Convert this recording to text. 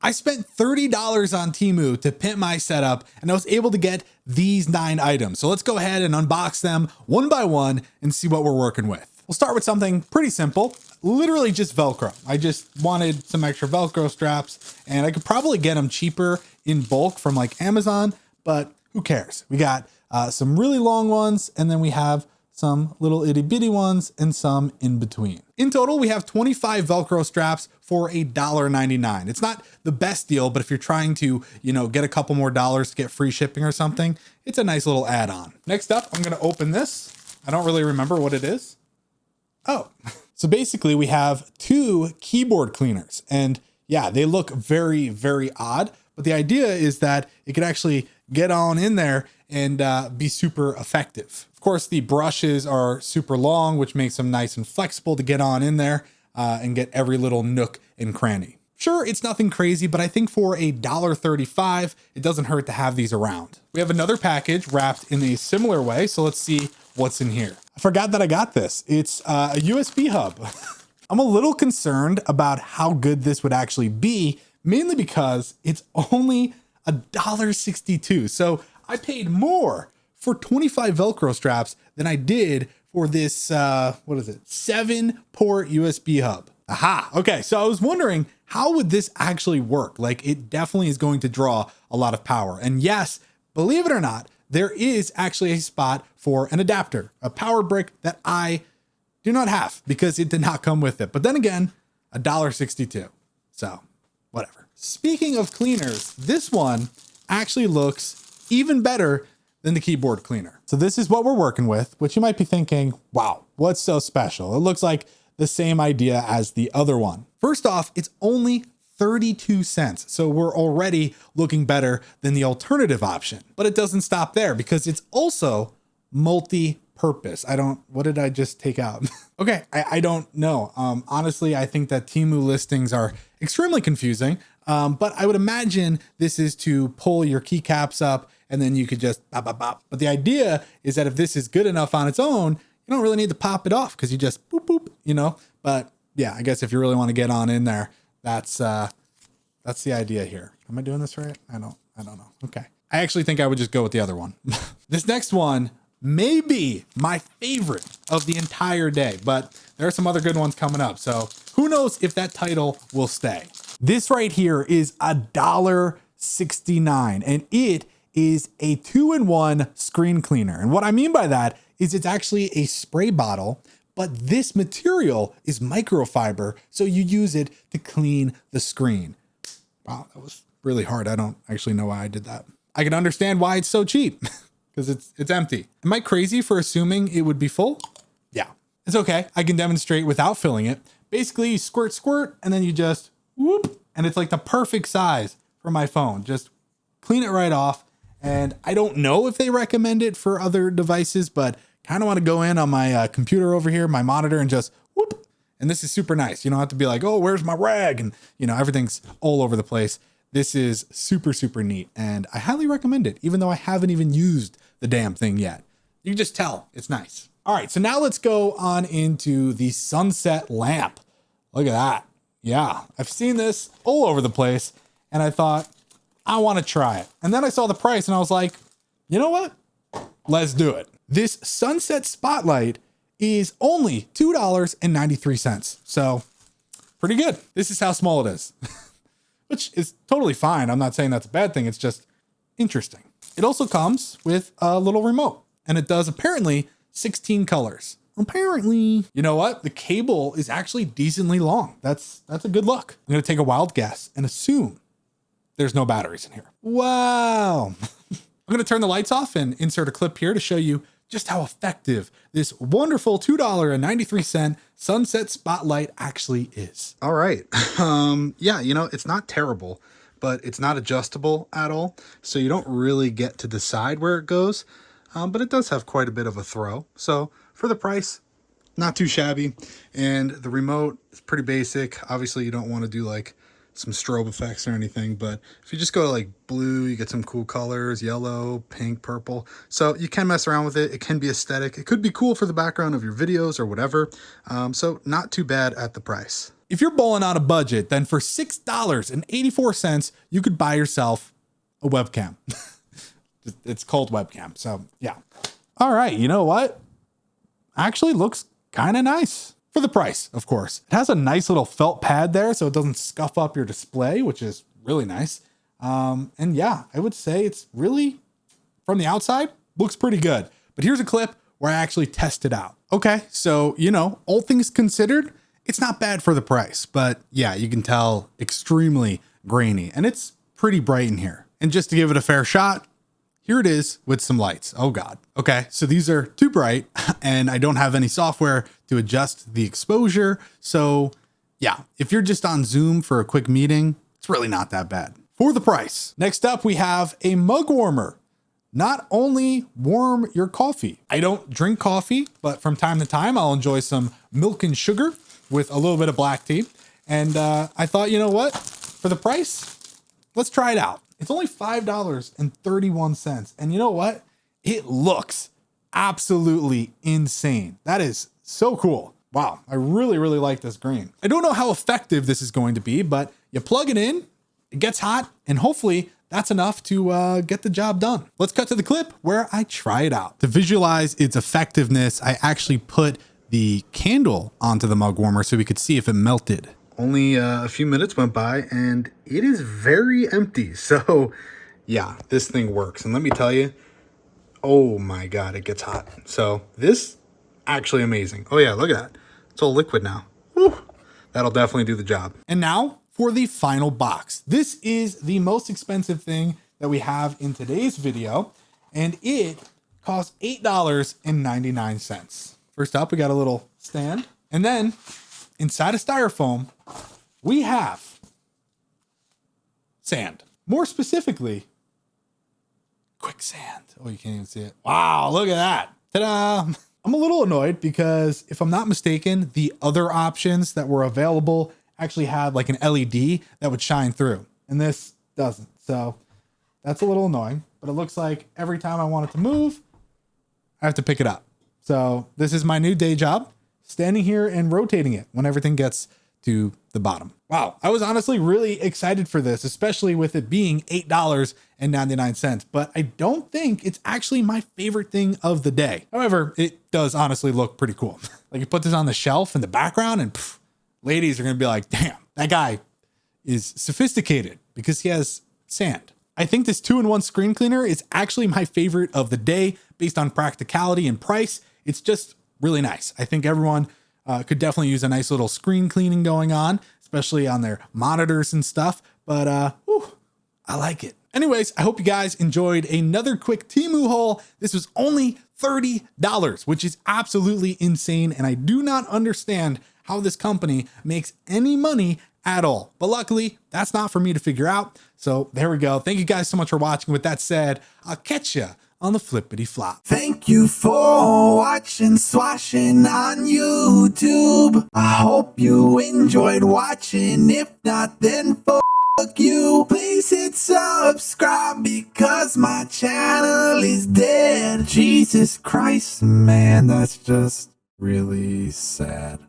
I spent $30 on Temu to pimp my setup, and I was able to get these 9 items. So let's go ahead and unbox them one by one and see what we're working with. We'll start with something pretty simple, literally just Velcro. I just wanted some extra Velcro straps, and I could probably get them cheaper in bulk from like Amazon, but who cares? We got some really long ones, and then we have some little itty bitty ones and some in between. In total, we have 25 Velcro straps for $1.99. It's not the best deal, but if you're trying to, get a couple more dollars to get free shipping or something, it's a nice little add-on. Next up, I'm gonna open this. I don't really remember what it is. Oh, so basically we have 2 keyboard cleaners, and yeah, they look very, very odd, but the idea is that it could actually get on in there and be super effective. Of course, the brushes are super long, which makes them nice and flexible to get on in there and get every little nook and cranny. Sure, it's nothing crazy, but I think for $1.35, it doesn't hurt to have these around. We have another package wrapped in a similar way, so let's see what's in here. I forgot that I got this. It's a USB hub. I'm a little concerned about how good this would actually be, mainly because it's only $1.62. So I paid more for 25 Velcro straps than I did for this, 7-port USB hub. Aha. Okay. So I was wondering, how would this actually work? Like, it definitely is going to draw a lot of power. And yes, believe it or not, there is actually a spot for an adapter, a power brick that I do not have because it did not come with it. But then again, $1.62. So whatever. Speaking of cleaners, this one actually looks even better than the keyboard cleaner. So this is what we're working with, which you might be thinking, wow, what's so special? It looks like the same idea as the other one. First off, it's only 32 cents. So we're already looking better than the alternative option, but it doesn't stop there because it's also multi-purpose. What did I just take out? Okay. I don't know. Honestly, I think that Temu listings are extremely confusing. But I would imagine this is to pull your keycaps up and then you could just bop, bop, bop. But the idea is that if this is good enough on its own, you don't really need to pop it off because you just boop, boop, but yeah, I guess if you really want to get on in there, that's the idea here. Am I doing this right? I don't know. Okay. I actually think I would just go with the other one. This next one may be my favorite of the entire day, but there are some other good ones coming up. So who knows if that title will stay. This right here is $1.69, and it is a 2-in-1 screen cleaner. And what I mean by that is it's actually a spray bottle, but this material is microfiber, so you use it to clean the screen. Wow, that was really hard. I don't actually know why I did that. I can understand why it's so cheap because it's empty. Am I crazy for assuming it would be full? Yeah, it's okay. I can demonstrate without filling it. Basically, you squirt, and then you just whoop, and it's like the perfect size for my phone. Just clean it right off. And I don't know if they recommend it for other devices, but kind of want to go in on my computer over here, my monitor, and just whoop. And this is super nice. You don't have to be like, oh, where's my rag? And everything's all over the place. This is super, super neat. And I highly recommend it, even though I haven't even used the damn thing yet. You can just tell it's nice. All right, so now let's go on into the sunset lamp. Look at that. Yeah, I've seen this all over the place, and I thought, I want to try it. And then I saw the price, and I was like, you know what? Let's do it. This sunset spotlight is only $2.93. So pretty good. This is how small it is, which is totally fine. I'm not saying that's a bad thing. It's just interesting. It also comes with a little remote, and it does apparently 16 colors. Apparently, you know what? The cable is actually decently long. That's a good look. I'm going to take a wild guess and assume there's no batteries in here. Wow. I'm going to turn the lights off and insert a clip here to show you just how effective this wonderful $2.93 sunset spotlight actually is. All right. Yeah, it's not terrible, but it's not adjustable at all. So you don't really get to decide where it goes. But it does have quite a bit of a throw. So for the price, not too shabby. And the remote is pretty basic. Obviously you don't want to do like some strobe effects or anything, but if you just go to like blue, you get some cool colors, yellow, pink, purple. So you can mess around with it. It can be aesthetic. It could be cool for the background of your videos or whatever. So not too bad at the price. if you're bowling on a budget, then for $6.84, you could buy yourself a webcam. It's called Webcam. So yeah. All right. You know what? Actually looks kind of nice for the price, of course. It has a nice little felt pad there so it doesn't scuff up your display, which is really nice. And yeah, I would say it's really, from the outside, looks pretty good. But here's a clip where I actually test it out. Okay, so, you know, all things considered, it's not bad for the price. But yeah, you can tell extremely grainy. And it's pretty bright in here. And just to give it a fair shot, here it is with some lights. Oh God. Okay, so these are too bright and I don't have any software to adjust the exposure. So yeah, if you're just on Zoom for a quick meeting, it's really not that bad for the price. Next up, we have a mug warmer. Not only warm your coffee. I don't drink coffee, but from time to time, I'll enjoy some milk and sugar with a little bit of black tea. And I thought, you know what? For the price, let's try it out. It's only $5.31. And you know what? It looks absolutely insane. That is so cool. Wow. I really, really like this green. I don't know how effective this is going to be, but you plug it in, it gets hot, and hopefully that's enough to get the job done. Let's cut to the clip where I try it out. To visualize its effectiveness, I actually put the candle onto the mug warmer so we could see if it melted. Only a few minutes went by and it is very empty. So yeah, this thing works. And let me tell you, oh my God, it gets hot. So this actually amazing. Oh yeah, look at that. It's all liquid now. Woo, that'll definitely do the job. And now for the final box. This is the most expensive thing that we have in today's video, and it costs $8.99. First up, we got a little stand, and then inside of styrofoam, we have sand. More specifically, quicksand. Oh, you can't even see it. Wow, look at that. Ta-da! I'm a little annoyed because if I'm not mistaken, the other options that were available actually had like an LED that would shine through, and this doesn't. So that's a little annoying, but it looks like every time I want it to move, I have to pick it up. So this is my new day job, standing here and rotating it when everything gets to the bottom. Wow. I was honestly really excited for this, especially with it being $8.99, but I don't think it's actually my favorite thing of the day. However, it does honestly look pretty cool. Like you put this on the shelf in the background and ladies are going to be like, damn, that guy is sophisticated because he has sand. I think this 2-in-1 screen cleaner is actually my favorite of the day based on practicality and price. It's just really nice. I think everyone could definitely use a nice little screen cleaning going on, especially on their monitors and stuff. But I like it. Anyways, I hope you guys enjoyed another quick Temu haul. This was only $30, which is absolutely insane. And I do not understand how this company makes any money at all. But luckily, that's not for me to figure out. So there we go. Thank you guys so much for watching. With that said, I'll catch you on the flippity flop. Thank you for watching Swashin on YouTube. I hope you enjoyed watching. If not, then fuck you. Please hit subscribe because my channel is dead. Jesus Christ, man, that's just really sad.